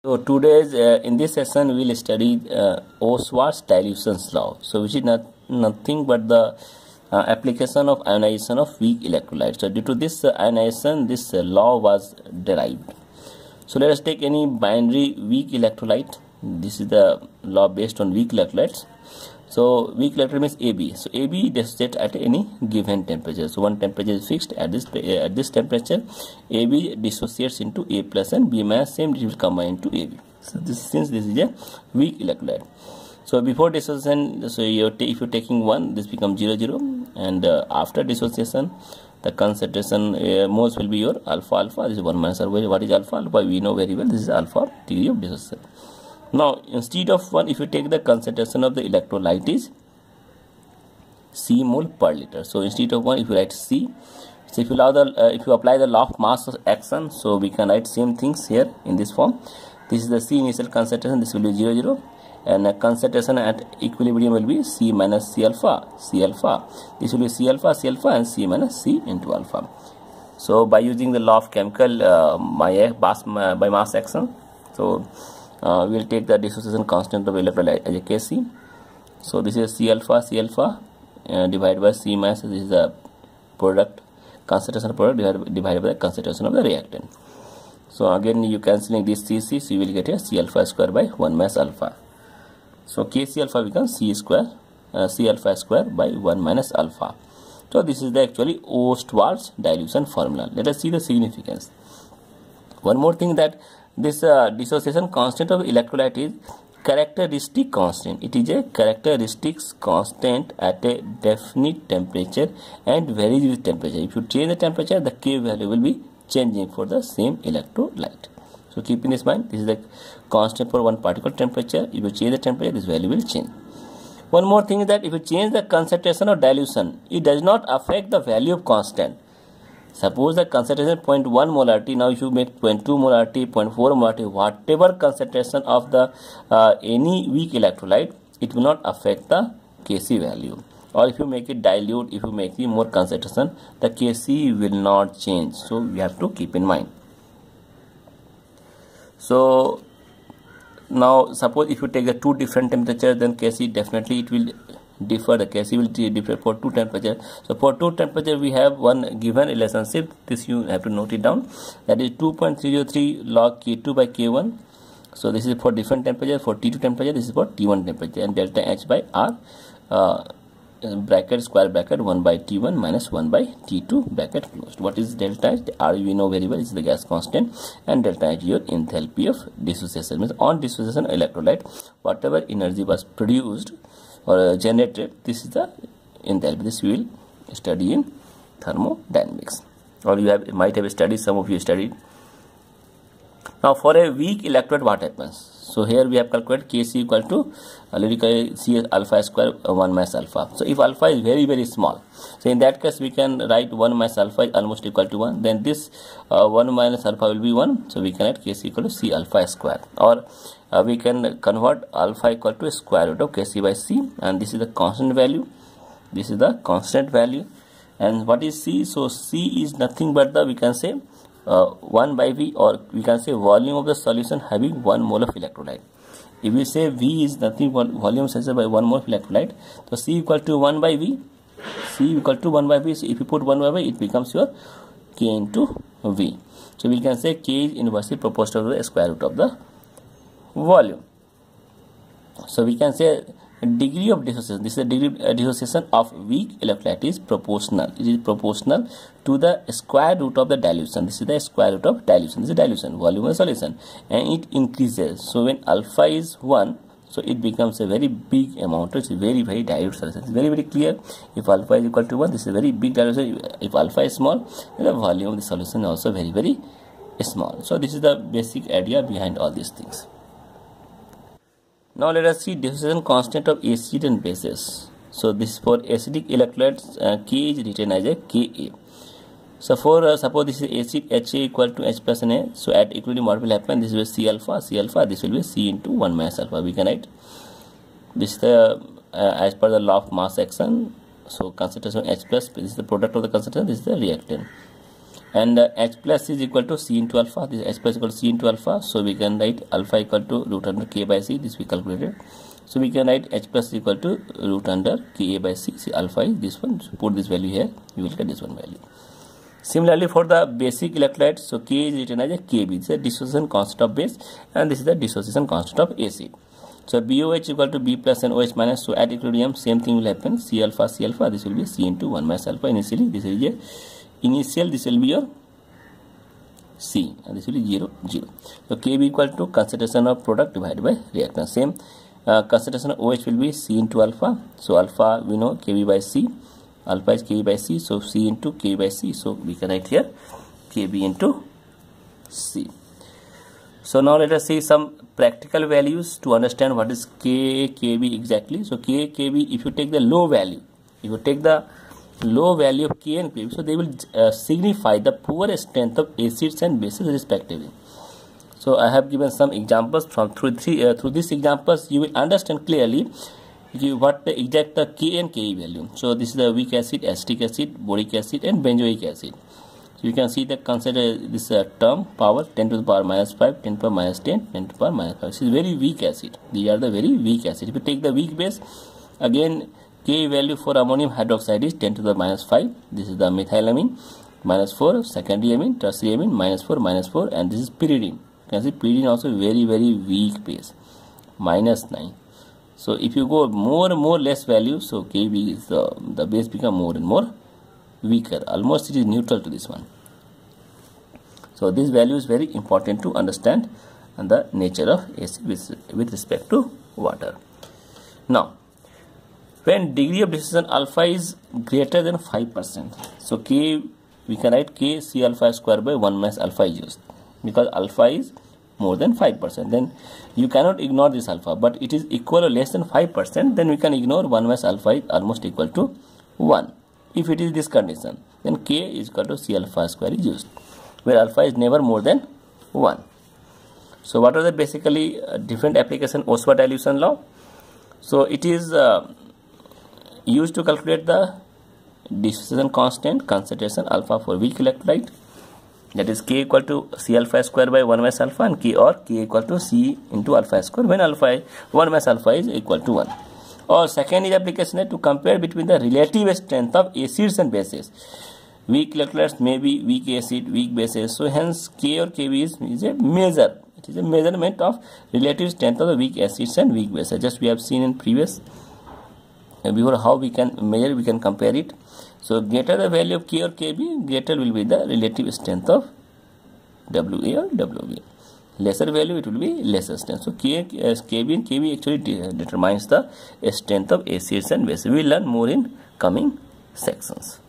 So today's in this session we will study Oswald's dilution law. So which is nothing but the application of ionization of weak electrolyte. So due to this ionization, this law was derived. So let us take any binary weak electrolyte. This is the law based on weak electrolytes. So weak electrolyte means AB. So AB dissociates at any given temperature. So one temperature is fixed at this temperature. AB dissociates into A plus and B minus, same will combine into AB. So since this is a weak electrolyte. So before dissociation, so if you're taking 1, this becomes 0 0, and after dissociation, the concentration moles will be your alpha alpha. This is 1 minus alpha. What is alpha alpha? We know very well. This is alpha degree of dissociation. Now instead of 1, if you take the concentration of the electrolyte is C mole per liter. So instead of 1, if you write C, so if you apply the law of mass action, so we can write same things here in this form. This is the C initial concentration. This will be 0 0, and concentration at equilibrium will be C minus C alpha. This will be C alpha and C minus C into alpha. So by using the law of chemical by mass action, so we will take the dissociation constant of electrolyte as a Kc. So this is C alpha divided by C minus. This is the product, concentration of product divided by the concentration of the reactant. So again you cancelling this CC, so you will get a C alpha square by 1 minus alpha. So Kc alpha becomes C alpha square by 1 minus alpha. So this is the actually Ostwald's dilution formula. Let us see the significance. One more thing, that this dissociation constant of electrolyte is characteristic constant. It is a characteristics constant at a definite temperature and varies with temperature. If you change the temperature, the K value will be changing for the same electrolyte. So keep in this mind, this is the constant for one particle temperature. If you change the temperature, this value will change. One more thing is that if you change the concentration of dilution, it does not affect the value of constant. Suppose the concentration 0.1 molarity, now if you make 0.2 molarity, 0.4 molarity, whatever concentration of the any weak electrolyte, it will not affect the Kc value. Or if you make it dilute, if you make it more concentration, the Kc will not change. So we have to keep in mind. So now suppose if you take the two different temperatures, then Kc definitely it will differ. The Kc will differ for two temperatures. So for two temperatures we have one given relationship. This you have to note it down. That is 2.303 log K2 by K1. So this is for different temperature. For T2 temperature, this is for T1 temperature, and delta H by R bracket square bracket 1 by T1 minus 1 by T2 bracket closed. What is delta H? The R we know very well is the gas constant, and delta H your enthalpy of dissociation. Means on dissociation electrolyte, whatever energy was produced or generated, this is the enthalpy. This we will study in thermodynamics, or you might have studied, some of you studied. Now for a weak electrolyte, what happens? So here we have calculated Kc equal to C alpha square 1 minus alpha. So if alpha is very very small, so in that case we can write 1 minus alpha is almost equal to 1. Then this 1 minus alpha will be 1. So we can write Kc equal to C alpha square, or we can convert alpha equal to square root of Kc by C, and this is the constant value. This is the constant value. And what is C? So C is nothing but the, we can say 1 by V, or we can say volume of the solution having 1 mole of electrolyte. If we say V is nothing but volume sensor by 1 mole of electrolyte, so C equal to 1 by V. C equal to 1 by V. So if you put 1 by V, it becomes your K into V. So we can say K is inversely proportional to the square root of the volume. So we can say degree of dissociation. This is the degree of dissociation of weak electrolyte is proportional. It is proportional to the square root of the dilution. This is the square root of dilution. This is dilution, volume of solution, and it increases. So when alpha is 1, so it becomes a very big amount. It's a very very dilute solution. It's very very clear. If alpha is equal to 1, this is a very big dilution. If alpha is small, then the volume of the solution is also very very small. So this is the basic idea behind all these things. Now let us see dissociation constant of acid and bases. So this for acidic electrolytes, K is written as a Ka. So for suppose this is acid, Ha equal to H plus Na. So at equilibrium what will happen? This will be C alpha. This will be C into 1 minus alpha. We can write this is the as per the law of mass action. So concentration H plus, this is the product of the concentration. This is the reactant. and H plus is equal to C into alpha. This H plus equal to C into alpha, so we can write alpha equal to root under K by C. This we calculated, so we can write H plus equal to root under Ka by C. See, alpha is this one, so put this value here, you will get this one value. Similarly for the basic electrolyte, so K is written as a Kb. This is the dissociation constant of base, and this is the dissociation constant of acid. So BOH equal to B plus and OH minus. So at equilibrium, same thing will happen. C alpha, this will be C into 1 minus alpha initially. This is a initial, this will be your C, and this will be 0, 0. So Kb equal to concentration of product divided by reactance. Same concentration of OH will be C into alpha. So alpha we know Kb by C. Alpha is Kb by C. So C into K by C. So we can write here Kb into C. So now let us see some practical values to understand what is K, Kb exactly. So K, Kb, if you take the low value, of K and Kb, so they will signify the poor strength of acids and bases respectively. So I have given some examples through these examples you will understand clearly what the exact K and Ke value. So this is the weak acid, acetic acid, boric acid and benzoic acid. You can see that consider this term power 10 to the power minus 5, 10 to the power minus 10, 10 to the power minus 5. This is very weak acid. These are the very weak acid. If you take the weak base, again K value for ammonium hydroxide is 10 to the minus 5. This is the methylamine minus 4, secondary amine, tertiary amine minus 4, and this is pyridine. You can see pyridine also very weak base, minus 9. So if you go more and more less value, so Kb is the base become more and more weaker. Almost it is neutral to this one. So this value is very important to understand and the nature of acid with respect to water. Now, when degree of dissociation alpha is greater than 5%, so K we can write K C alpha square by 1 minus alpha is used, because alpha is more than 5%. Then you cannot ignore this alpha, but it is equal or less than 5%, then we can ignore 1 minus alpha is almost equal to 1. If it is this condition, then K is equal to C alpha square is used, where alpha is never more than 1. So what are the basically different application Ostwald dilution law? So it is used to calculate the dissociation constant concentration alpha for weak electrolyte, that is K equal to C alpha square by 1 minus alpha, and K equal to C into alpha square when 1 minus alpha is equal to 1. Or second is application to compare between the relative strength of acids and bases. Weak electrolytes may be weak acid, weak bases. So hence K or Kb is a measure. It is a measurement of relative strength of the weak acids and weak bases. Just we have seen in previous before how we can measure, we can compare it. So greater the value of K or Kb, greater will be the relative strength of Wa or Wb. Lesser value, it will be lesser strength. So Kb and Kb actually determines the strength of acids and bases. We will learn more in coming sections.